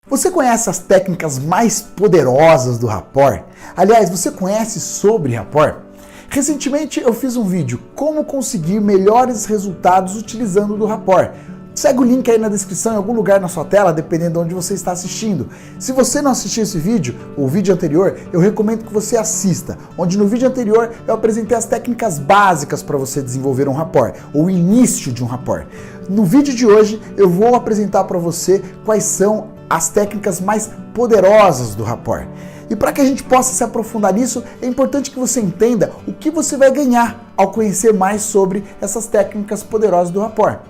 Você conhece as técnicas mais poderosas do rapport? Aliás, você conhece sobre rapport? Recentemente eu fiz um vídeo como conseguir melhores resultados utilizando do rapport. Segue o link aí na descrição em algum lugar na sua tela, dependendo de onde você está assistindo. Se você não assistiu esse vídeo, o vídeo anterior, eu recomendo que você assista, onde no vídeo anterior eu apresentei as técnicas básicas para você desenvolver um rapport, o início de um rapport. No vídeo de hoje eu vou apresentar para você quais são as técnicas mais poderosas do rapport. E para que a gente possa se aprofundar nisso, é importante que você entenda o que você vai ganhar ao conhecer mais sobre essas técnicas poderosas do rapport.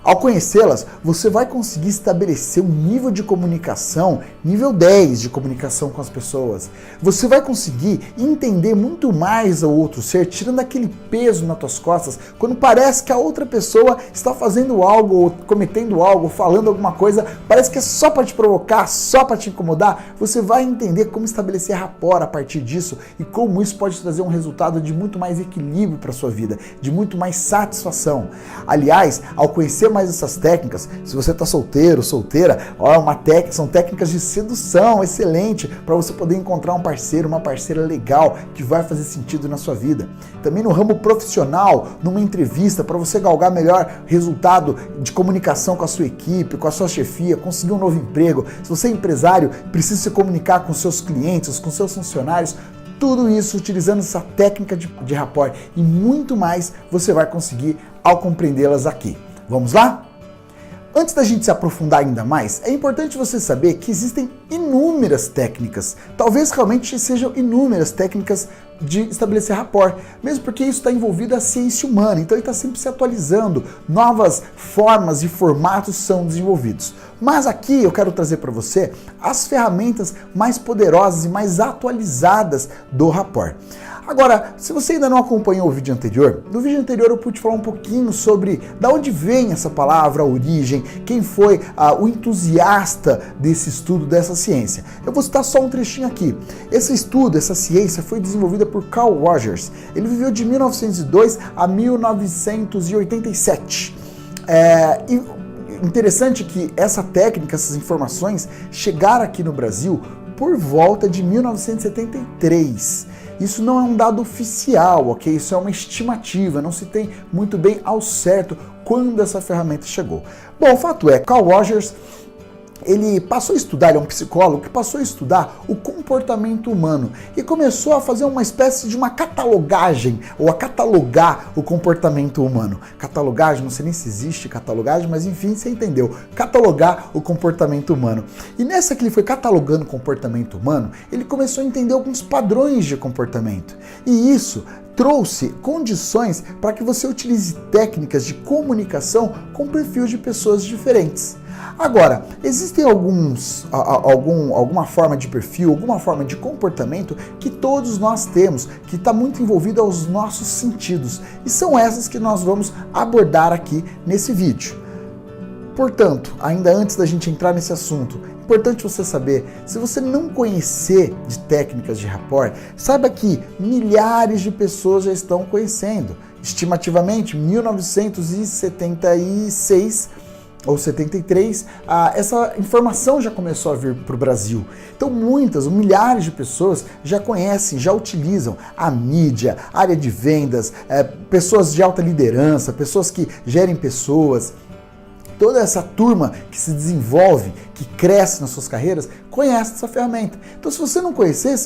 Ao conhecê-las, você vai conseguir estabelecer um nível de comunicação, nível 10 de comunicação com as pessoas. Você vai conseguir entender muito mais o outro ser, tirando aquele peso nas tuas costas, quando parece que a outra pessoa está fazendo algo, ou cometendo algo, ou falando alguma coisa, parece que é só para te provocar, só para te incomodar. Você vai entender como estabelecer rapport a partir disso e como isso pode trazer um resultado de muito mais equilíbrio para a sua vida, de muito mais satisfação. Aliás, ao conhecer mais essas técnicas, se você está solteiro, solteira, são técnicas de sedução excelente para você poder encontrar um parceiro, uma parceira legal que vai fazer sentido na sua vida. Também no ramo profissional, numa entrevista, para você galgar melhor resultado de comunicação com a sua equipe, com a sua chefia, conseguir um novo emprego. Se você é empresário, precisa se comunicar com seus clientes, com seus funcionários. Tudo isso utilizando essa técnica de rapport e muito mais você vai conseguir ao compreendê-las aqui. Vamos lá? Antes da gente se aprofundar ainda mais, é importante você saber que existem inúmeras técnicas, talvez realmente sejam inúmeras técnicas de estabelecer rapport, mesmo porque isso está envolvido a ciência humana, então ele está sempre se atualizando, novas formas e formatos são desenvolvidos. Mas aqui eu quero trazer para você as ferramentas mais poderosas e mais atualizadas do rapport. Agora, se você ainda não acompanhou o vídeo anterior, no vídeo anterior eu pude falar um pouquinho sobre da onde vem essa palavra, a origem, quem foi o entusiasta desse estudo, dessa ciência. Eu vou citar só um trechinho aqui. Esse estudo, essa ciência foi desenvolvida por Carl Rogers. Ele viveu de 1902 a 1987. E interessante que essa técnica, essas informações chegaram aqui no Brasil por volta de 1973. Isso não é um dado oficial, ok? Isso é uma estimativa, não se tem muito bem ao certo quando essa ferramenta chegou. Bom, o fato é, Carl Rogers, ele passou a estudar, ele é um psicólogo que passou a estudar o comportamento humano e começou a fazer uma espécie de uma catalogagem, ou a catalogar o comportamento humano. Catalogagem, não sei nem se existe catalogagem, mas enfim, você entendeu. Catalogar o comportamento humano. E nessa que ele foi catalogando o comportamento humano, ele começou a entender alguns padrões de comportamento. E isso trouxe condições para que você utilize técnicas de comunicação com perfil de pessoas diferentes. Agora, existem alguma forma de perfil, alguma forma de comportamento que todos nós temos, que está muito envolvido aos nossos sentidos. E são essas que nós vamos abordar aqui nesse vídeo. Portanto, ainda antes da gente entrar nesse assunto, é importante você saber, se você não conhecer de técnicas de rapport, saiba que milhares de pessoas já estão conhecendo. Estimativamente, 1976 ou 73, essa informação já começou a vir para o Brasil. Então milhares de pessoas já conhecem, já utilizam a mídia, área de vendas, pessoas de alta liderança, pessoas que gerem pessoas. Toda essa turma que se desenvolve, que cresce nas suas carreiras, conhece essa ferramenta. Então, se você não conhecer,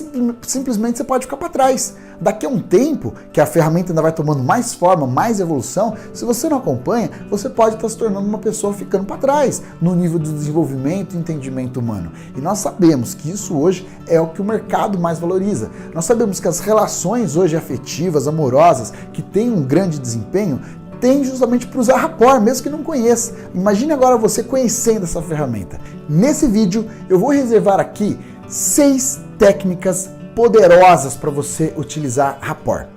simplesmente você pode ficar para trás. Daqui a um tempo, que a ferramenta ainda vai tomando mais forma, mais evolução, se você não acompanha, você pode estar se tornando uma pessoa ficando para trás no nível de desenvolvimento e entendimento humano. E nós sabemos que isso hoje é o que o mercado mais valoriza. Nós sabemos que as relações hoje afetivas, amorosas, que têm um grande desempenho, tem justamente para usar rapport, mesmo que não conheça. Imagine agora você conhecendo essa ferramenta. Nesse vídeo eu vou reservar aqui 6 técnicas poderosas para você utilizar rapport.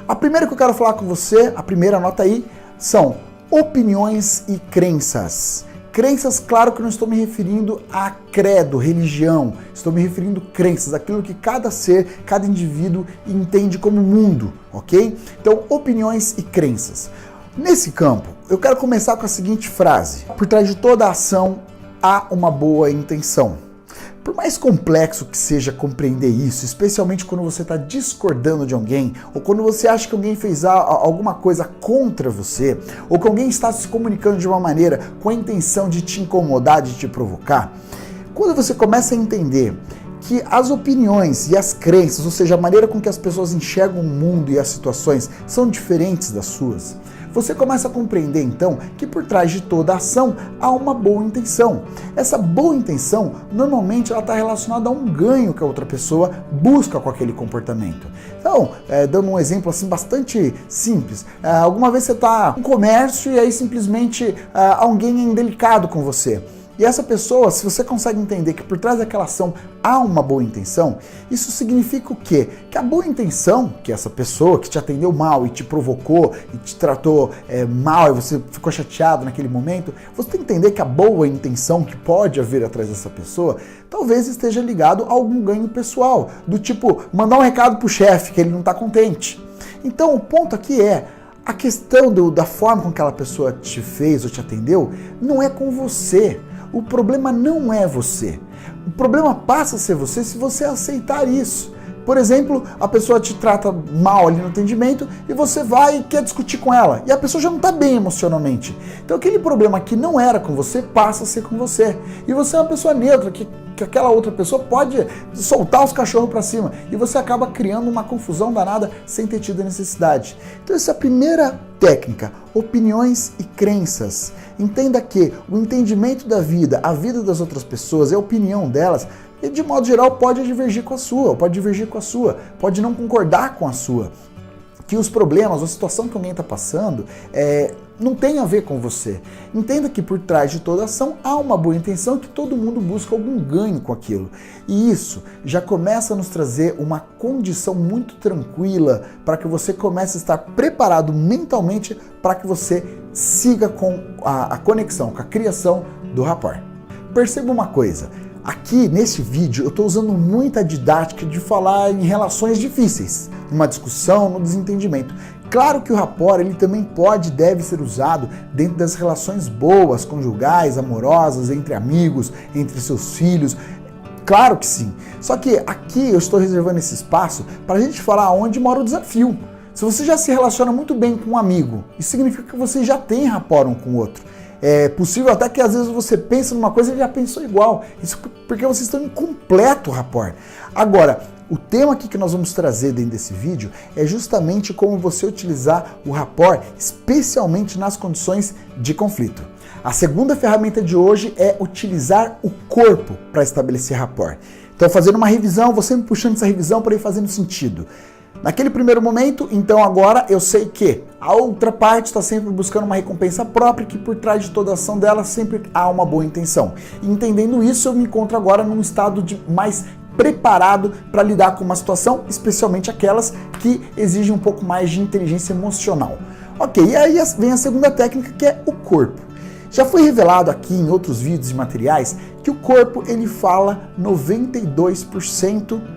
A primeira que eu quero falar com você, a primeira, anota aí, são opiniões e crenças. Crenças, claro que não estou me referindo a credo, religião, estou me referindo a crenças, aquilo que cada ser, cada indivíduo entende como mundo, ok? Então, opiniões e crenças. Nesse campo, eu quero começar com a seguinte frase: por trás de toda ação há uma boa intenção. Por mais complexo que seja compreender isso, especialmente quando você está discordando de alguém, ou quando você acha que alguém fez alguma coisa contra você, ou que alguém está se comunicando de uma maneira com a intenção de te incomodar, de te provocar, quando você começa a entender que as opiniões e as crenças, ou seja, a maneira com que as pessoas enxergam o mundo e as situações são diferentes das suas, você começa a compreender então que por trás de toda ação há uma boa intenção. Essa boa intenção, normalmente ela está relacionada a um ganho que a outra pessoa busca com aquele comportamento. Então, dando um exemplo assim bastante simples, alguma vez você está no comércio e aí simplesmente alguém é indelicado com você. E essa pessoa, se você consegue entender que por trás daquela ação há uma boa intenção, isso significa o quê? Que a boa intenção, que essa pessoa que te atendeu mal e te provocou e te tratou mal e você ficou chateado naquele momento, você tem que entender que a boa intenção que pode haver atrás dessa pessoa talvez esteja ligado a algum ganho pessoal, do tipo mandar um recado pro chefe que ele não está contente. Então o ponto aqui é, a questão da forma com que aquela pessoa te fez ou te atendeu não é com você. O problema não é você. O problema passa a ser você se você aceitar isso. Por exemplo, a pessoa te trata mal ali no atendimento e você vai e quer discutir com ela. E a pessoa já não está bem emocionalmente. Então aquele problema que não era com você passa a ser com você. E você é uma pessoa neutra, que aquela outra pessoa pode soltar os cachorros para cima. E você acaba criando uma confusão danada sem ter tido a necessidade. Então essa é a primeira técnica, opiniões e crenças. Entenda que o entendimento da vida, a vida das outras pessoas, a opinião delas, e de modo geral pode divergir com a sua, pode não concordar com a sua. Que os problemas, a situação que alguém está passando, não tem a ver com você. Entenda que por trás de toda ação há uma boa intenção, que todo mundo busca algum ganho com aquilo. E isso já começa a nos trazer uma condição muito tranquila para que você comece a estar preparado mentalmente para que você siga com a conexão, com a criação do rapport. Perceba uma coisa. Aqui, nesse vídeo, eu estou usando muita didática de falar em relações difíceis, numa discussão, no desentendimento. Claro que o rapport, ele também pode e deve ser usado dentro das relações boas, conjugais, amorosas, entre amigos, entre seus filhos. Claro que sim. Só que aqui eu estou reservando esse espaço para a gente falar onde mora o desafio. Se você já se relaciona muito bem com um amigo, isso significa que você já tem rapport um com o outro. É possível até que às vezes você pensa numa coisa e ele já pensou igual. Isso porque vocês estão em completo rapport. Agora, o tema aqui que nós vamos trazer dentro desse vídeo é justamente como você utilizar o rapport, especialmente nas condições de conflito. A segunda ferramenta de hoje é utilizar o corpo para estabelecer rapport. Então, fazendo uma revisão, você me puxando essa revisão para ir fazendo sentido. Naquele primeiro momento, então agora eu sei que a outra parte está sempre buscando uma recompensa própria, que por trás de toda ação dela sempre há uma boa intenção. E entendendo isso, eu me encontro agora num estado mais preparado para lidar com uma situação, especialmente aquelas que exigem um pouco mais de inteligência emocional. Ok, e aí vem a segunda técnica, que é o corpo. Já foi revelado aqui em outros vídeos e materiais que o corpo ele fala 92%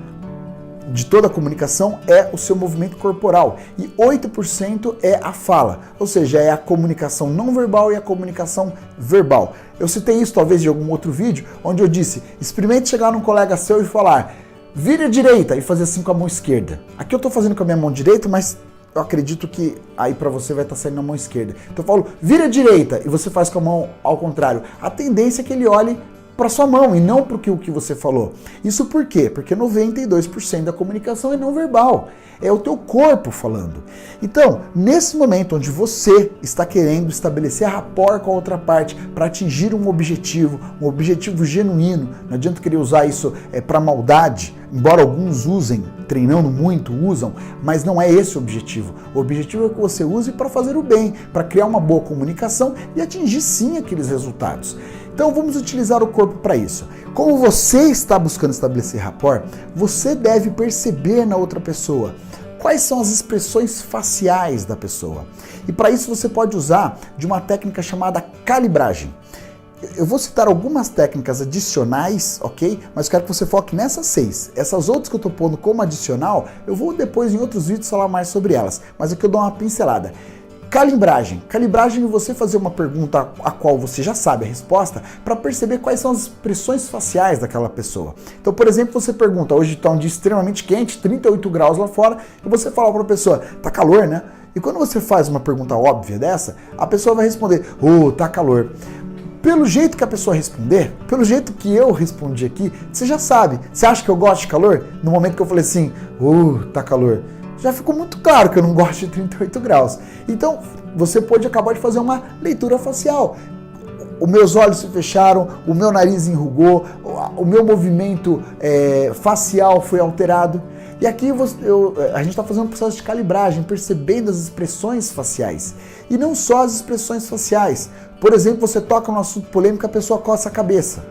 de toda a comunicação é o seu movimento corporal e 8% é a fala, ou seja, é a comunicação não verbal e a comunicação verbal. Eu citei isso talvez em algum outro vídeo, onde eu disse, experimente chegar num colega seu e falar, vire à direita e fazer assim com a mão esquerda. Aqui eu estou fazendo com a minha mão direita, mas eu acredito que aí para você vai estar saindo na mão esquerda. Então eu falo, vire à direita e você faz com a mão ao contrário. A tendência é que ele olhe para sua mão e não para o que você falou. Isso por quê? Porque 92% da comunicação é não verbal. É o teu corpo falando. Então, nesse momento onde você está querendo estabelecer rapport com a outra parte para atingir um objetivo genuíno, não adianta querer usar isso para maldade, embora alguns usem, treinando muito, usam, mas não é esse o objetivo. O objetivo é que você use para fazer o bem, para criar uma boa comunicação e atingir sim aqueles resultados. Então vamos utilizar o corpo para isso. Como você está buscando estabelecer rapport, você deve perceber na outra pessoa quais são as expressões faciais da pessoa. E para isso você pode usar de uma técnica chamada calibragem. Eu vou citar algumas técnicas adicionais, ok? Mas quero que você foque nessas 6. Essas outras que eu estou pondo como adicional, eu vou depois em outros vídeos falar mais sobre elas. Mas aqui eu dou uma pincelada. Calibragem. Calibragem é você fazer uma pergunta a qual você já sabe a resposta para perceber quais são as expressões faciais daquela pessoa. Então, por exemplo, você pergunta, hoje está um dia extremamente quente, 38 graus lá fora, e você fala para a pessoa, tá calor, né? E quando você faz uma pergunta óbvia dessa, a pessoa vai responder, tá calor. Pelo jeito que a pessoa responder, pelo jeito que eu respondi aqui, você já sabe. Você acha que eu gosto de calor? No momento que eu falei assim, tá calor. Já ficou muito claro que eu não gosto de 38 graus. Então, você pode acabar de fazer uma leitura facial. Os meus olhos se fecharam, o meu nariz enrugou, o meu movimento facial foi alterado. E aqui a gente está fazendo um processo de calibragem, percebendo as expressões faciais. E não só as expressões faciais. Por exemplo, você toca num assunto polêmico e a pessoa coça a cabeça.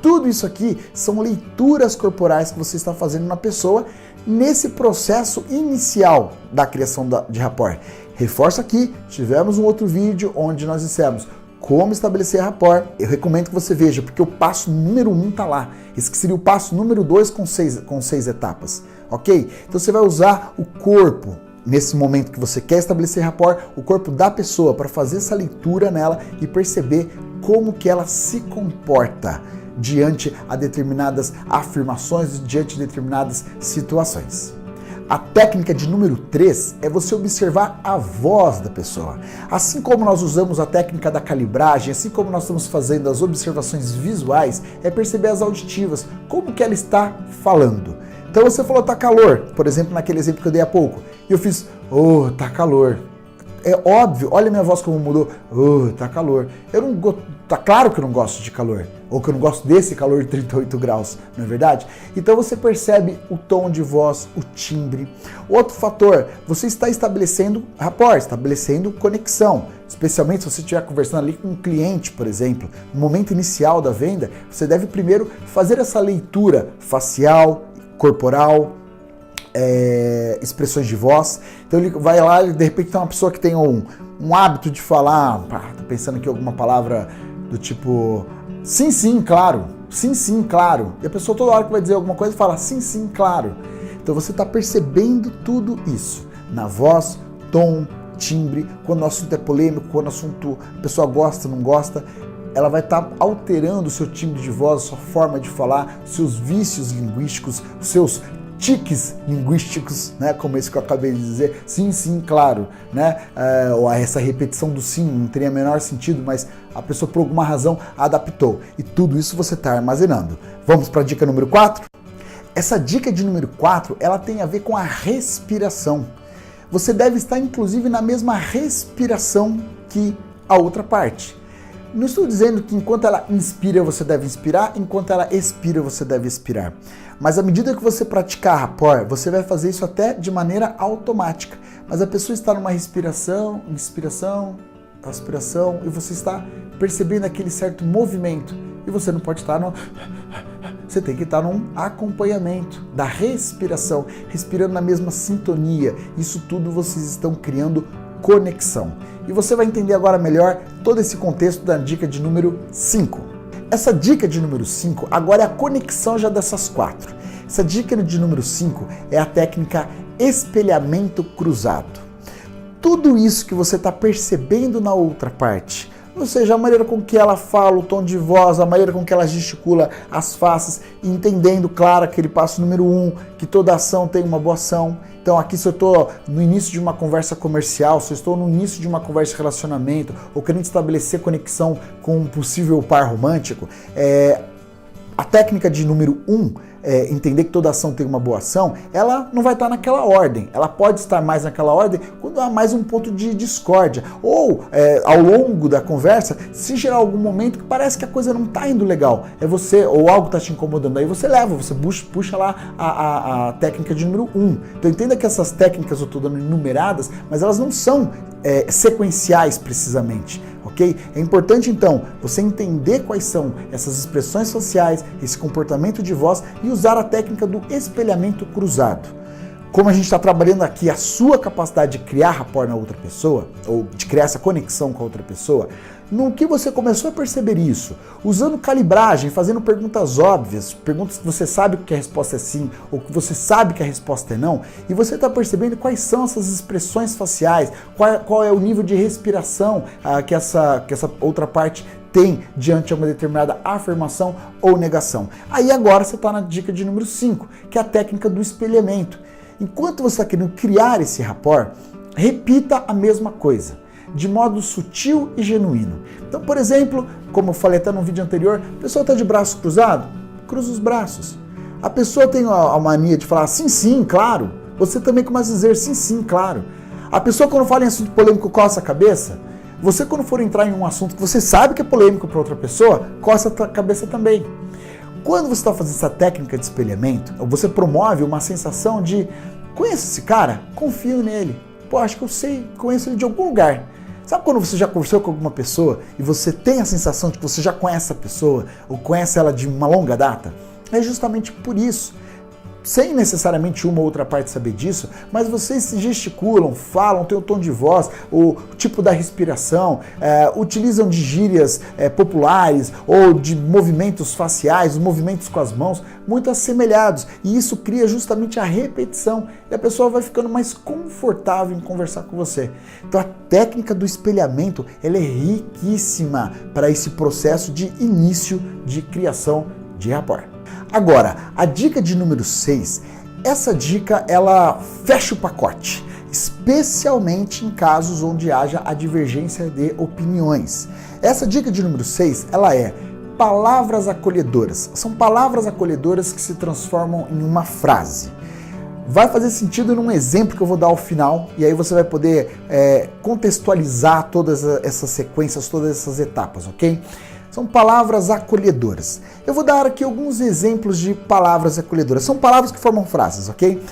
Tudo isso aqui são leituras corporais que você está fazendo na pessoa nesse processo inicial da criação de rapport. Reforço aqui, tivemos um outro vídeo onde nós dissemos como estabelecer rapport. Eu recomendo que você veja, porque o passo número 1 está lá. Esse que seria o passo número 2 com seis etapas, ok? Então você vai usar o corpo, nesse momento que você quer estabelecer rapport, o corpo da pessoa para fazer essa leitura nela e perceber como que ela se comporta diante a determinadas afirmações, diante de determinadas situações. A técnica de número 3 é você observar a voz da pessoa. Assim como nós usamos a técnica da calibragem, assim como nós estamos fazendo as observações visuais, é perceber as auditivas, como que ela está falando. Então você falou, tá calor, por exemplo, naquele exemplo que eu dei há pouco, e eu fiz, tá calor. É óbvio, olha a minha voz como mudou, tá calor. Tá claro que eu não gosto de calor, ou que eu não gosto desse calor de 38 graus, não é verdade? Então você percebe o tom de voz, o timbre. Outro fator, você está estabelecendo rapport, estabelecendo conexão, especialmente se você estiver conversando ali com um cliente, por exemplo. No momento inicial da venda, você deve primeiro fazer essa leitura facial, corporal, expressões de voz. Então ele vai lá e de repente tem uma pessoa que tem um hábito de falar, tô pensando aqui alguma palavra do tipo, sim, claro, sim, claro. E a pessoa toda hora que vai dizer alguma coisa fala, sim, claro. Então você está percebendo tudo isso na voz, tom, timbre, quando o assunto é polêmico, quando o assunto a pessoa gosta, não gosta, ela vai estar alterando o seu timbre de voz, a sua forma de falar, os seus vícios linguísticos, os seus tiques linguísticos, né, como esse que eu acabei de dizer, sim, claro, né, ou essa repetição do sim não teria o menor sentido, mas a pessoa por alguma razão adaptou, e tudo isso você está armazenando. Vamos para a dica número 4? Essa dica de número 4, ela tem a ver com a respiração. Você deve estar inclusive na mesma respiração que a outra parte. Não estou dizendo que enquanto ela inspira você deve inspirar, enquanto ela expira você deve expirar. Mas à medida que você praticar rapport, você vai fazer isso até de maneira automática. Mas a pessoa está numa respiração, inspiração, aspiração, e você está percebendo aquele certo movimento. E você não pode estar no... Você tem que estar num acompanhamento da respiração, respirando na mesma sintonia. Isso tudo vocês estão criando conexão. E você vai entender agora melhor todo esse contexto da dica de número 5. Essa dica de número 5 agora é a conexão já dessas 4. Essa dica de número 5 é a técnica espelhamento cruzado. Tudo isso que você está percebendo na outra parte, ou seja, a maneira com que ela fala, o tom de voz, a maneira com que ela gesticula as faces, entendendo, claro, aquele passo número 1, que toda ação tem uma boa ação. Então aqui se eu estou no início de uma conversa comercial, se eu estou no início de uma conversa de relacionamento, ou querendo estabelecer conexão com um possível par romântico, a técnica de número 1, entender que toda ação tem uma boa ação, ela não vai estar naquela ordem. Ela pode estar mais naquela ordem quando há mais um ponto de discórdia. Ou, ao longo da conversa, se gerar algum momento que parece que a coisa não está indo legal, é você, ou algo está te incomodando, aí você leva, você puxa lá a técnica de número 1. Então entenda que essas técnicas eu estou dando enumeradas, mas elas não são sequenciais precisamente. Okay? É importante então você entender quais são essas expressões faciais, esse comportamento de voz e usar a técnica do espelhamento cruzado. como a gente está trabalhando aqui a sua capacidade de criar rapport na outra pessoa, ou de criar essa conexão com a outra pessoa, no que você começou a perceber isso? Usando calibragem, fazendo perguntas óbvias, perguntas que você sabe que a resposta é sim, ou que você sabe que a resposta é não, e você está percebendo quais são essas expressões faciais, qual é o nível de respiração que essa outra parte tem diante de uma determinada afirmação ou negação. Aí agora você está na dica de número 5, que é a técnica do espelhamento. Enquanto você está querendo criar esse rapport, repita a mesma coisa, de modo sutil e genuíno. Então, por exemplo, como eu falei até no vídeo anterior, a pessoa está de braço cruzado, cruza os braços. A pessoa tem a mania de falar sim, sim, claro. Você também começa a dizer sim, sim, claro. A pessoa quando fala em assunto polêmico coça a cabeça. Você quando for entrar em um assunto que você sabe que é polêmico para outra pessoa, coça a cabeça também. Quando você está fazendo essa técnica de espelhamento, você promove uma sensação de conheço esse cara, confio nele. Pô, acho que eu sei, conheço ele de algum lugar. Sabe quando você já conversou com alguma pessoa e você tem a sensação de que você já conhece a pessoa ou conhece ela de uma longa data? É justamente por isso. Sem necessariamente uma ou outra parte saber disso, mas vocês se gesticulam, falam, tem o tom de voz, o tipo da respiração, utilizam de gírias populares ou de movimentos faciais, os movimentos com as mãos, muito assemelhados. E isso cria justamente a repetição e a pessoa vai ficando mais confortável em conversar com você. Então a técnica do espelhamento ela é riquíssima para esse processo de início de criação de rapport. Agora, a dica de número 6, essa dica ela fecha o pacote, especialmente em casos onde haja a divergência de opiniões. Essa dica de número 6, ela é palavras acolhedoras. São palavras acolhedoras que se transformam em uma frase. Vai fazer sentido num exemplo que eu vou dar ao final, e aí você vai poder contextualizar todas essas sequências, todas essas etapas, ok? São palavras acolhedoras. Eu vou dar aqui alguns exemplos de palavras acolhedoras. São palavras que formam frases, ok?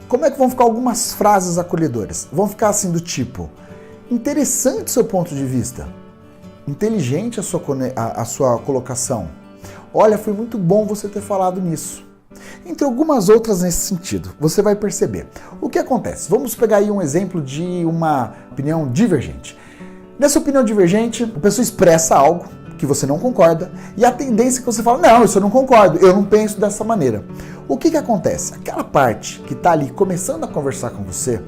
Como é que vão ficar algumas frases acolhedoras? Vão ficar assim do tipo: interessante seu ponto de vista. Inteligente a sua colocação. Olha, foi muito bom você ter falado nisso. Entre algumas outras nesse sentido, você vai perceber. O que acontece? Vamos pegar aí um exemplo de uma opinião divergente. Nessa opinião divergente, a pessoa expressa algo que você não concorda, e a tendência é que você fala, não, isso eu não concordo, eu não penso dessa maneira. O que acontece? Aquela parte que está ali começando a conversar com você,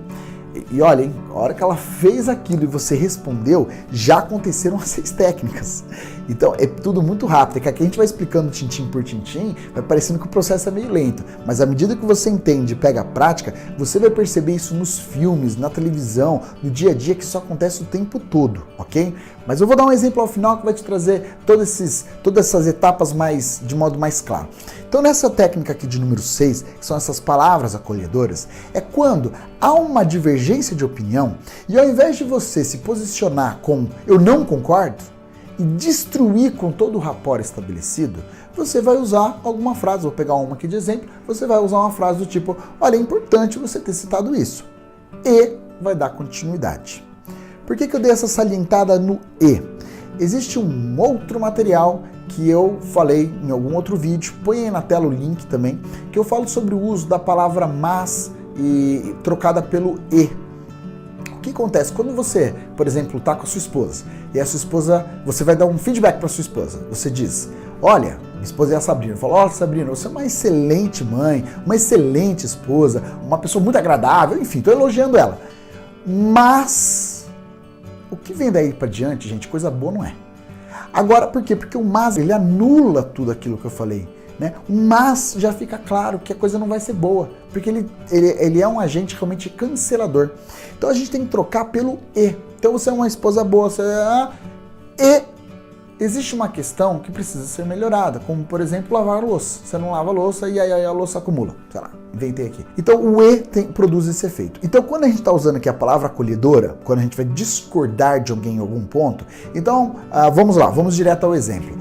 e olha, hein, a hora que ela fez aquilo e você respondeu, já aconteceram as 6 técnicas. Então é tudo muito rápido, é que aqui a gente vai explicando tintim por tintim, vai parecendo que o processo é meio lento, mas à medida que você entende e pega a prática, você vai perceber isso nos filmes, na televisão, no dia a dia, que isso acontece o tempo todo, ok? Mas eu vou dar um exemplo ao final que vai te trazer todas essas etapas de modo mais claro. Então nessa técnica aqui de número 6, que são essas palavras acolhedoras, é quando há uma divergência de opinião e ao invés de você se posicionar com eu não concordo, e destruir com todo o rapport estabelecido, você vai usar alguma frase, vou pegar uma aqui de exemplo, você vai usar uma frase do tipo, olha, é importante você ter citado isso. E vai dar continuidade. Por que eu dei essa salientada no e? Existe um outro material que eu falei em algum outro vídeo, põe aí na tela o link também, que eu falo sobre o uso da palavra mas e trocada pelo e. O que acontece? Quando você, por exemplo, está com a sua esposa, e a sua esposa, você vai dar um feedback para sua esposa, você diz, olha, minha esposa é a Sabrina, fala, olha Sabrina, você é uma excelente mãe, uma excelente esposa, uma pessoa muito agradável, enfim, estou elogiando ela. Mas, o que vem daí para diante, gente, coisa boa não é. Agora, por quê? Porque o mas, ele anula tudo aquilo que eu falei. Né? Mas já fica claro que a coisa não vai ser boa, porque ele é um agente realmente cancelador. Então a gente tem que trocar pelo e. Então você é uma esposa boa, você e existe uma questão que precisa ser melhorada, como por exemplo lavar a louça. Você não lava a louça e aí a louça acumula. Sei lá, inventei aqui. Então o e produz esse efeito. Então quando a gente está usando aqui a palavra acolhedora, quando a gente vai discordar de alguém em algum ponto, então vamos lá, vamos direto ao exemplo.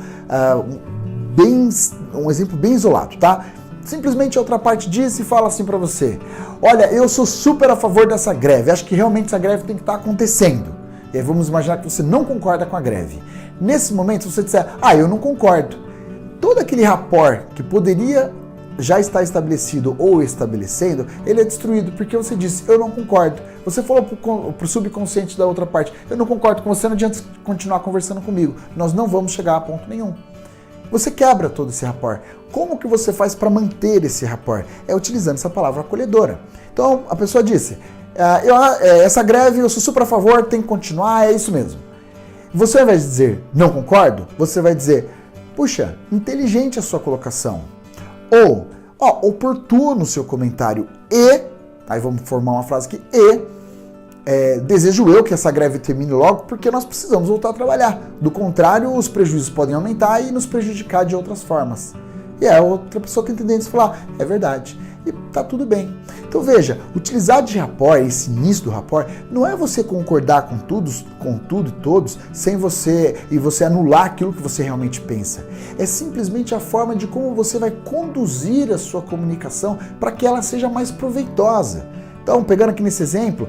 Um exemplo bem isolado, tá? Simplesmente a outra parte diz e fala assim pra você, olha, eu sou super a favor dessa greve, acho que realmente essa greve tem que estar acontecendo. E aí vamos imaginar que você não concorda com a greve. Nesse momento, se você disser, eu não concordo, todo aquele rapport que poderia já está estabelecido ou estabelecendo, ele é destruído porque você disse, eu não concordo. Você falou para o subconsciente da outra parte, eu não concordo com você, não adianta continuar conversando comigo, nós não vamos chegar a ponto nenhum. Você quebra todo esse rapport. Como que você faz para manter esse rapport? É utilizando essa palavra acolhedora. Então, a pessoa disse, essa greve eu sou super a favor, tem que continuar, é isso mesmo. Você, ao invés de dizer, não concordo, você vai dizer, puxa, inteligente a sua colocação. Ou, oportuno o seu comentário. E, aí vamos formar uma frase aqui, desejo eu que essa greve termine logo, porque nós precisamos voltar a trabalhar. Do contrário, os prejuízos podem aumentar e nos prejudicar de outras formas. E a outra pessoa que entende isso falar, é verdade. E tá tudo bem. Então veja, utilizar de rapport, esse início do rapport, não é você concordar com tudo e todos, sem você anular aquilo que você realmente pensa. É simplesmente a forma de como você vai conduzir a sua comunicação para que ela seja mais proveitosa. Então, pegando aqui nesse exemplo,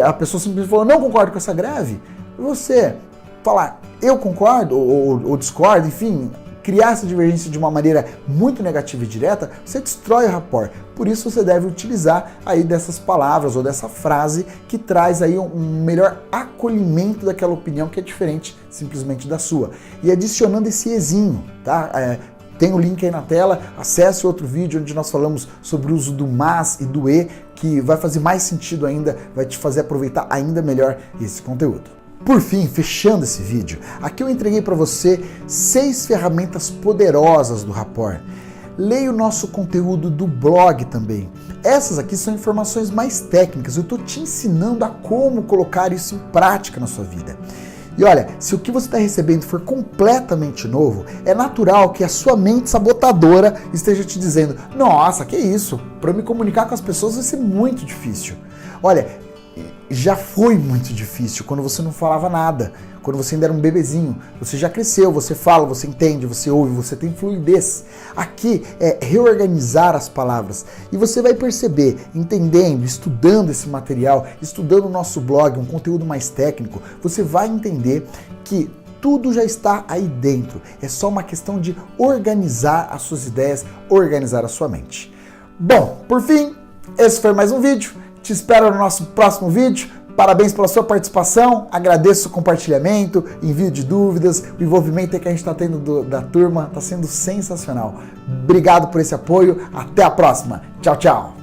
a pessoa simplesmente falou, não concordo com essa greve, você falar, eu concordo ou discordo, enfim, criar essa divergência de uma maneira muito negativa e direta, você destrói o rapport. Por isso você deve utilizar aí dessas palavras ou dessa frase que traz aí um melhor acolhimento daquela opinião que é diferente simplesmente da sua. E adicionando esse ezinho, tá? Tem o link aí na tela, acesse outro vídeo onde nós falamos sobre o uso do mas e do e, que vai fazer mais sentido ainda, vai te fazer aproveitar ainda melhor esse conteúdo. Por fim, fechando esse vídeo, aqui eu entreguei para você 6 ferramentas poderosas do rapport. Leia o nosso conteúdo do blog também. Essas aqui são informações mais técnicas, eu estou te ensinando a como colocar isso em prática na sua vida. E olha, se o que você está recebendo for completamente novo, é natural que a sua mente sabotadora esteja te dizendo, nossa, que isso, para eu me comunicar com as pessoas vai ser muito difícil. Olha, já foi muito difícil quando você não falava nada, quando você ainda era um bebezinho. Você já cresceu, você fala, você entende, você ouve, você tem fluidez. Aqui é reorganizar as palavras. E você vai perceber, entendendo, estudando esse material, estudando o nosso blog, um conteúdo mais técnico, você vai entender que tudo já está aí dentro. É só uma questão de organizar as suas ideias, organizar a sua mente. Bom, por fim, esse foi mais um vídeo. Te espero no nosso próximo vídeo. Parabéns pela sua participação, agradeço o compartilhamento, envio de dúvidas, o envolvimento que a gente está tendo da turma está sendo sensacional. Obrigado por esse apoio, até a próxima. Tchau, tchau.